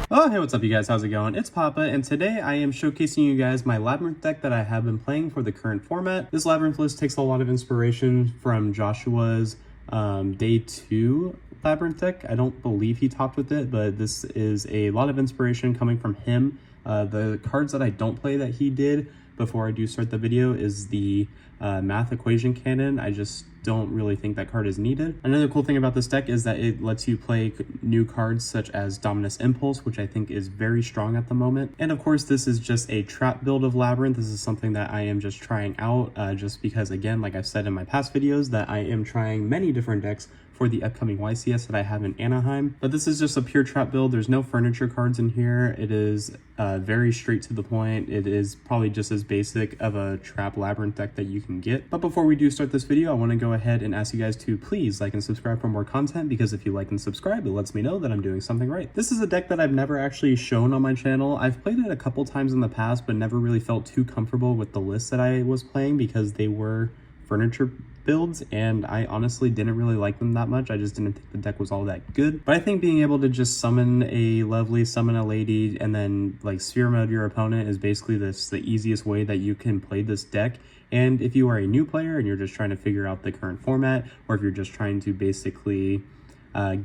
Oh, hey, what's up, you guys? How's it going? It's Papa, and today I am showcasing you guys my Labrynth deck that I have been playing for the current format. This Labrynth list takes a lot of inspiration from Joshua's Day 2 Labrynth deck. I don't believe he talked with it, but this is a lot of inspiration coming from him. The cards that I don't play that he did before I do start the video is the Math Equation Cannon. I just don't really think that card is needed. Another cool thing about this deck is that it lets you play new cards such as Dominus Impulse, which I think is very strong at the moment. And of course, this is just a trap build of Labrynth. This is something that I am just trying out just because, again, like I've said in my past videos, that I am trying many different decks for the upcoming YCS that I have in Anaheim. But this is just a pure trap build. There's no furniture cards in here. It is very straight to the point. It is probably just as basic of a trap Labrynth deck that you can get. But before we do start this video, I want to go ahead and ask you guys to please like and subscribe for more content, because if you like and subscribe, it lets me know that I'm doing something right. This is a deck that I've never actually shown on my channel. I've played it a couple times in the past, but never really felt too comfortable with the list that I was playing because they were furniture builds, and I honestly didn't really like them that much. I just didn't think the deck was all that good. But I think being able to just summon a lovely, summon a lady, and then like sphere mode your opponent is basically the easiest way that you can play this deck. And if you are a new player and you're just trying to figure out the current format, or if you're just trying to basically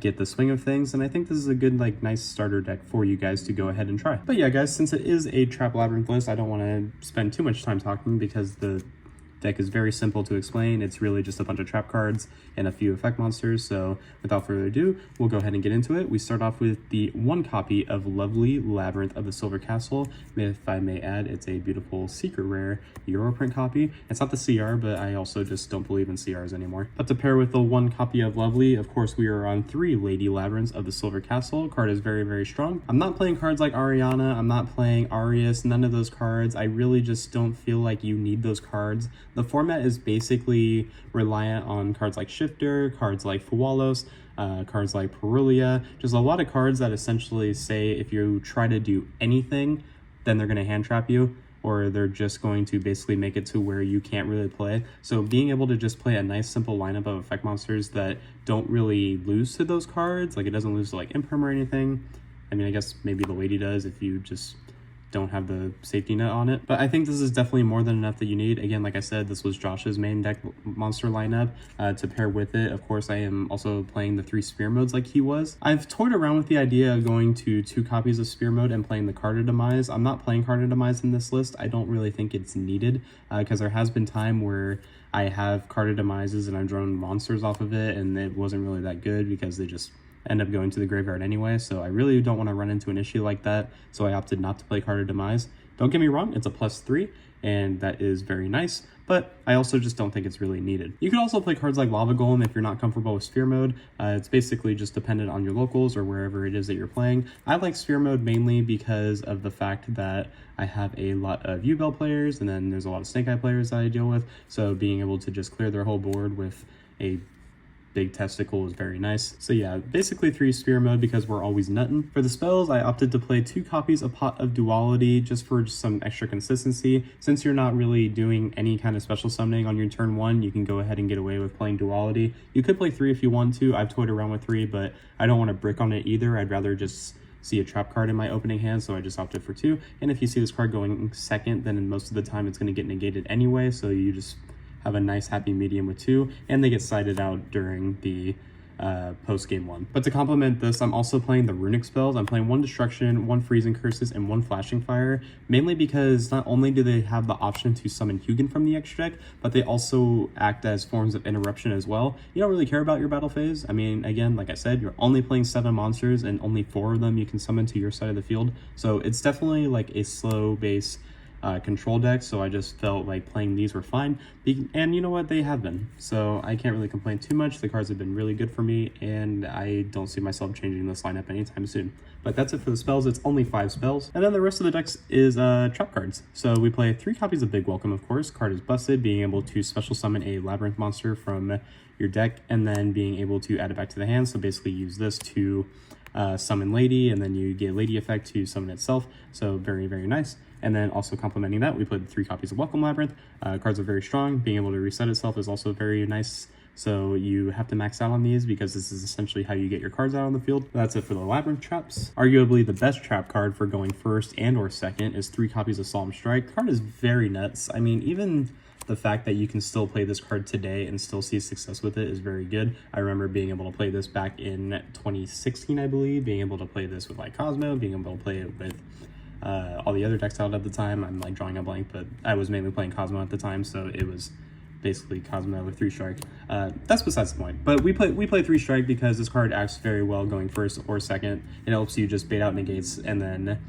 get the swing of things, and I think this is a good, like, nice starter deck for you guys to go ahead and try. But yeah, guys, since it is a trap Labrynth list, I don't want to spend too much time talking because the deck is very simple to explain. It's really just a bunch of trap cards and a few effect monsters. So without further ado, we'll go ahead and get into it. We start off with the one copy of lovely Labrynth of the Silver Castle. If I may add, it's a beautiful secret rare Europrint copy. It's not the CR, but I also just don't believe in CRs anymore. But to pair with the one copy of lovely, of course, we are on 3 Lady Labrynths of the Silver Castle. Card is very, very strong. I'm not playing cards like Ariana. I'm not playing Arius. None of those cards. I really just don't feel like you need those cards. The format is basically reliant on cards like Shifter, cards like Fuwalos, cards like Perulia, just a lot of cards that essentially say if you try to do anything, then they're going to hand trap you, or they're just going to basically make it to where you can't really play. So being able to just play a nice simple lineup of effect monsters that don't really lose to those cards, like it doesn't lose to like Imperm or anything. I mean, I guess maybe the lady does if you just don't have the safety net on it, but I think this is definitely more than enough that you need. Again, like I said, this was Josh's main deck monster lineup. To pair with it, of course, I am also playing the 3 spear modes like he was. I've toyed around with the idea of going to 2 copies of spear mode and playing the Carta Demise. I'm not playing Carta Demise in this list. I don't really think it's needed because there has been time where I have Carta Demises and I've drawn monsters off of it, and it wasn't really that good because they just end up going to the graveyard anyway. So I really don't want to run into an issue like that, so I opted not to play Carta Demise. Don't get me wrong, it's a +3 and that is very nice, but I also just don't think it's really needed. You could also play cards like Lava Golem if you're not comfortable with sphere mode. It's basically just dependent on your locals or wherever it is that you're playing. I like sphere mode mainly because of the fact that I have a lot of U-Bell players, and then there's a lot of Snake Eye players that I deal with, so being able to just clear their whole board with a big testicle is very nice. So yeah, basically 3 spear mode because we're always nuttin'. For the spells, I opted to play 2 copies of Pot of Duality just for some extra consistency. Since you're not really doing any kind of special summoning on your turn 1, you can go ahead and get away with playing Duality. You could play 3 if you want to. I've toyed around with 3, but I don't want to brick on it either. I'd rather just see a trap card in my opening hand, so I just opted for 2. And if you see this card going second, then most of the time it's going to get negated anyway, so you just have a nice happy medium with 2, and they get sided out during the post game 1. But to complement this, I'm also playing the runic spells. I'm playing 1 Destruction, 1 Freezing Curses, and 1 Flashing Fire, mainly because not only do they have the option to summon Hugin from the extra deck, but they also act as forms of interruption as well. You don't really care about your battle phase. I mean, again, like I said, you're only playing 7 monsters, and only 4 of them you can summon to your side of the field, so it's definitely like a slow base control deck, so I just felt like playing these were fine, and you know what, they have been, so I can't really complain too much. The cards have been really good for me, and I don't see myself changing this lineup anytime soon. But that's it for the spells. It's only 5 spells, and then the rest of the decks is trap cards. So we play 3 copies of Big Welcome, of course. Card is Busted, being able to special summon a Labrynth monster from your deck, and then being able to add it back to the hand, so basically use this to summon Lady, and then you get Lady effect to summon itself, so very, very nice. And then also complementing that, we played 3 copies of Welcome Labrynth. Cards are very strong. Being able to reset itself is also very nice So you have to max out on these because this is essentially how you get your cards out on the field. That's it for the Labrynth traps. Arguably the best trap card for going first and or second is 3 copies of Solemn Strike. The card is very nuts. I mean, even the fact that you can still play this card today and still see success with it is very good. I remember being able to play this back in 2016, I believe, being able to play this with like Cosmo, being able to play it with all the other decks out at the time. I'm like drawing a blank, but I was mainly playing Cosmo at the time, so it was basically Cosmo with 3 strike. That's besides the point. But we play 3 strike because this card acts very well going first or second. It helps you just bait out negates, and then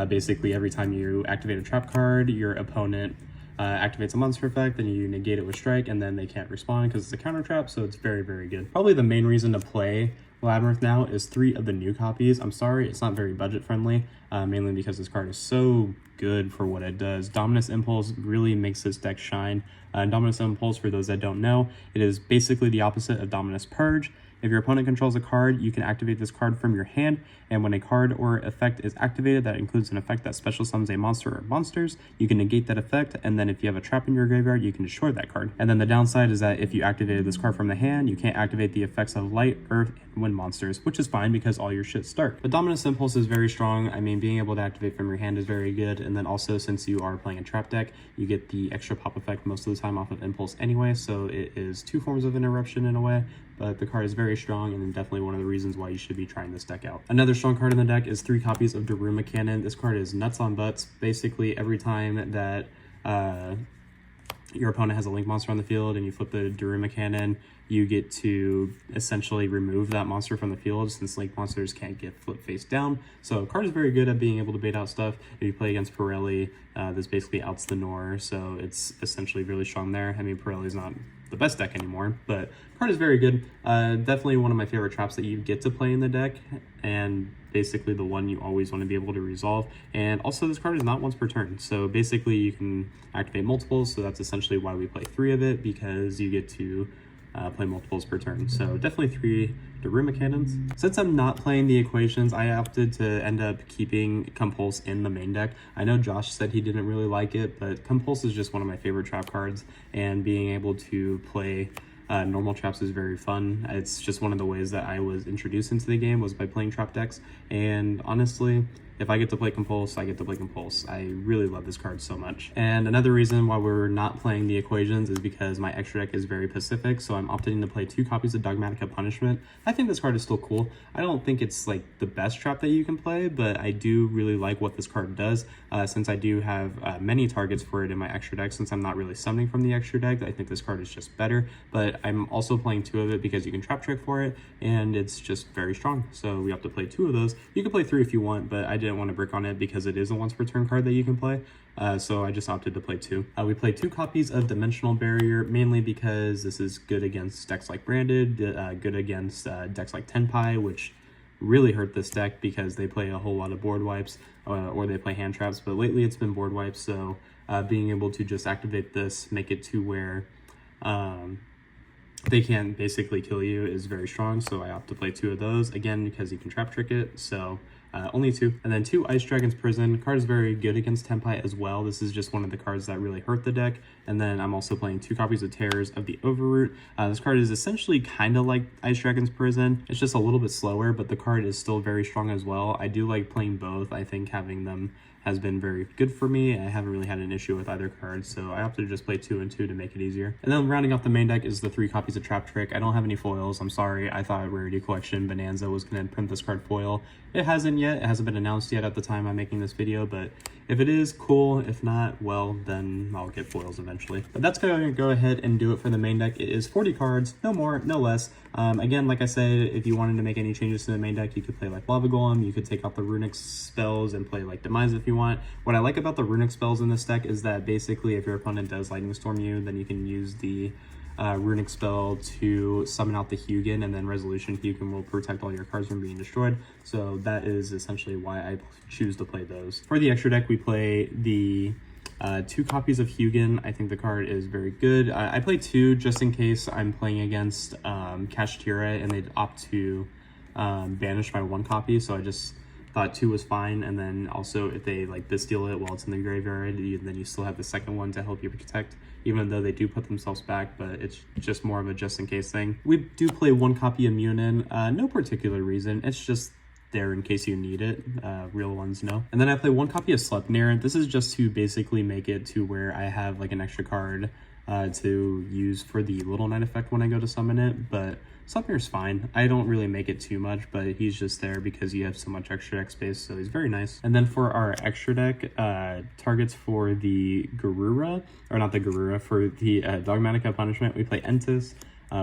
basically every time you activate a trap card, your opponent activates a monster effect, then you negate it with strike, and then they can't respond because it's a counter trap, so it's very, very good. Probably the main reason to play Labrynth now is 3 of the new copies. I'm sorry, it's not very budget friendly, mainly because this card is so good for what it does. Dominus Impulse really makes this deck shine. Dominus Impulse, for those that don't know, it is basically the opposite of Dominus Purge. If your opponent controls a card, you can activate this card from your hand, and when a card or effect is activated that includes an effect that special summons a monster or monsters, you can negate that effect, and then if you have a trap in your graveyard, you can destroy that card. And then the downside is that if you activated this card from the hand, you can't activate the effects of light, earth, and wind monsters, which is fine because all your shit's dark. But Dominus Impulse is very strong. I mean, being able to activate from your hand is very good, and then also since you are playing a trap deck, you get the extra pop effect most of the time off of Impulse anyway, so it is 2 forms of interruption in a way. But the card is very strong and definitely one of the reasons why you should be trying this deck out. Another strong card in the deck is 3 copies of Daruma Cannon. This card is nuts on butts. Basically, every time that your opponent has a link monster on the field and you flip the Daruma Cannon, you get to essentially remove that monster from the field since link monsters can't get flipped face down. So card is very good at being able to bait out stuff. If you play against Pirelli, this basically outs the Nor, so it's essentially really strong there. I mean, Pirelli's not the best deck anymore, but card is very good. Definitely one of my favorite traps that you get to play in the deck, and basically the one you always want to be able to resolve. And also this card is not once per turn, so basically you can activate multiples, so that's essentially why we play 3 of it, because you get to play multiples per turn. So definitely 3 Daruma Cannons. Since I'm not playing the equations, I opted to end up keeping Compulse in the main deck. I know Josh said he didn't really like it, but Compulse is just one of my favorite trap cards, and being able to play normal traps is very fun. It's just one of the ways that I was introduced into the game was by playing trap decks, and honestly, if I get to play Compulse, I get to play Compulse. I really love this card so much. And another reason why we're not playing the equations is because my extra deck is very Pacific, so I'm opting to play 2 copies of Dogmatica Punishment. I think this card is still cool. I don't think it's like the best trap that you can play, but I do really like what this card does. Since I do have many targets for it in my extra deck, since I'm not really summoning from the extra deck, I think this card is just better. But I'm also playing 2 of it because you can trap trick for it, and it's just very strong. So we have to play 2 of those. You can play 3 if you want, but I didn't want to brick on it because it is a once per turn card that you can play, so I just opted to play 2. We play 2 copies of Dimensional Barrier, mainly because this is good against decks like Branded, good against decks like Tenpai, which really hurt this deck because they play a whole lot of board wipes, or they play hand traps, but lately it's been board wipes, so being able to just activate this, make it to where they can basically kill you is very strong, so I opt to play 2 of those, again, because you can trap trick it, so only 2. And then 2 Ice Dragon's Prison. Card is very good against Tenpai as well. This is just one of the cards that really hurt the deck. And then I'm also playing 2 copies of Terrors of the Overroot. This card is essentially kind of like Ice Dragon's Prison. It's just a little bit slower, but the card is still very strong as well. I do like playing both. I think having them has been very good for me. I haven't really had an issue with either card, so I opted to just play 2 and 2 to make it easier. And then rounding off the main deck is the 3 copies of Trap Trick. I don't have any foils. I'm sorry. I thought Rarity Collection Bonanza was going to print this card foil. It hasn't yet. It hasn't been announced yet at the time I'm making this video, but if it is, cool. If not, well, then I'll get foils eventually. But that's going to go ahead and do it for the main deck. It is 40 cards, no more, no less. Again, like I said, if you wanted to make any changes to the main deck, you could play like Lava Golem, you could take out the runic spells and play like Demise if you want. What I like about the runic spells in this deck is that basically if your opponent does Lightning Storm you, then you can use the runic spell to summon out the Hugin, and then Resolution Hugin will protect all your cards from being destroyed. So that is essentially why I choose to play those. For the extra deck, we play the 2 copies of Hugin. I think the card is very good. I play 2 just in case I'm playing against Kashtira and they'd opt to banish my 1 copy, so I just thought 2 was fine, and then also if they like Bastille it while it's in the graveyard, then you still have the second one to help you protect, even though they do put themselves back, but it's just more of a just in case thing. We do play 1 copy of Munin, no particular reason, it's just there in case you need it. Real ones, no. And then I play 1 copy of Sleipnir. This is just to basically make it to where I have like an extra card to use for the Little Knight effect when I go to summon it, but Sleipnir's fine. I don't really make it too much, but he's just there because you have so much extra deck space, so he's very nice. And then for our extra deck, targets for the Garura, or not the Garura, for the Dogmatica Punishment, we play Entis,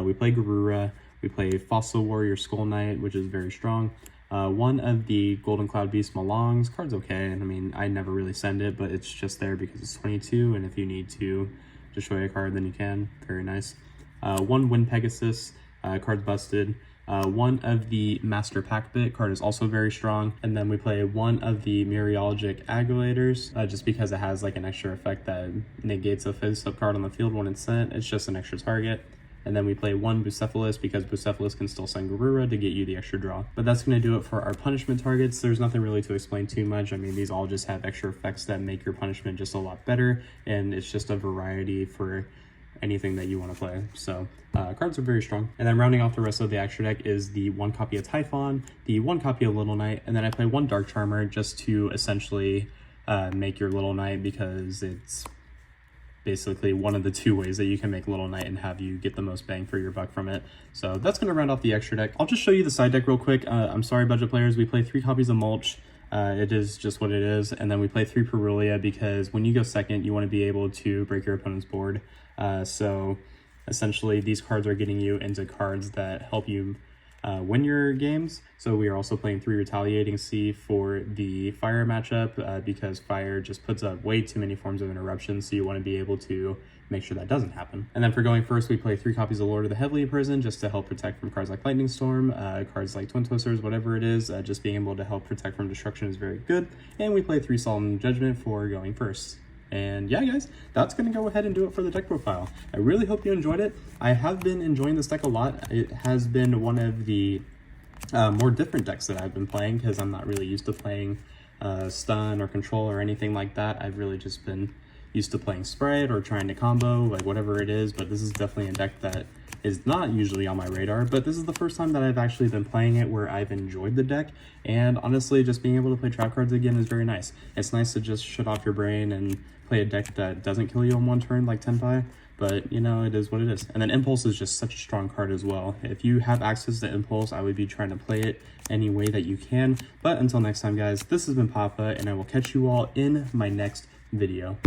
we play Garura, we play Fossil Warrior Skull Knight, which is very strong. 1 of the Golden Cloud Beast Malongs. Card's okay, and I mean, I never really send it, but it's just there because it's 22, and if you need to destroy a card, then you can. Very nice. 1 Wind Pegasus. Card's busted. 1 of the Master Pack Bit. Card is also very strong. And then we play 1 of the Myriologic Aguilators, just because it has like an extra effect that negates a face-up card on the field when it's sent. It's just an extra target. And then we play 1 Bucephalus because Bucephalus can still send Garura to get you the extra draw. But that's going to do it for our punishment targets. There's nothing really to explain too much. I mean, these all just have extra effects that make your punishment just a lot better, and it's just a variety for anything that you want to play. So cards are very strong. And then rounding off the rest of the extra deck is the 1 copy of Typhon, the 1 copy of Little Knight, and then I play 1 Dark Charmer just to essentially make your Little Knight, because it's basically one of the 2 ways that you can make Little Knight and have you get the most bang for your buck from it. So that's going to round off the extra deck. I'll just show you the side deck real quick. I'm sorry, budget players, we play 3 copies of Mulch. It is just what it is. And then we play 3 Perulia because when you go second, you want to be able to break your opponent's board. So essentially these cards are getting you into cards that help you win your games. So we are also playing 3 Retaliating Sea for the fire matchup because fire just puts up way too many forms of interruption, so you want to be able to make sure that doesn't happen. And then for going first, we play 3 copies of Lord of the Heavily Prison just to help protect from cards like Lightning Storm, cards like Twin Twisters, whatever it is. Just being able to help protect from destruction is very good. And we play 3 Solemn Judgment for going first. And yeah, guys, that's going to go ahead and do it for the deck profile. I really hope you enjoyed it. I have been enjoying this deck a lot. It has been one of the more different decks that I've been playing because I'm not really used to playing stun or control or anything like that. I've really just been used to playing Sprite or trying to combo, like whatever it is, but this is definitely a deck that is not usually on my radar, but this is the first time that I've actually been playing it where I've enjoyed the deck, and honestly, just being able to play trap cards again is very nice. It's nice to just shut off your brain and play a deck that doesn't kill you in 1 turn like Tenpai, but you know, it is what it is. And then Impulse is just such a strong card as well. If you have access to Impulse, I would be trying to play it any way that you can. But until next time, guys, this has been Papa, and I will catch you all in my next video.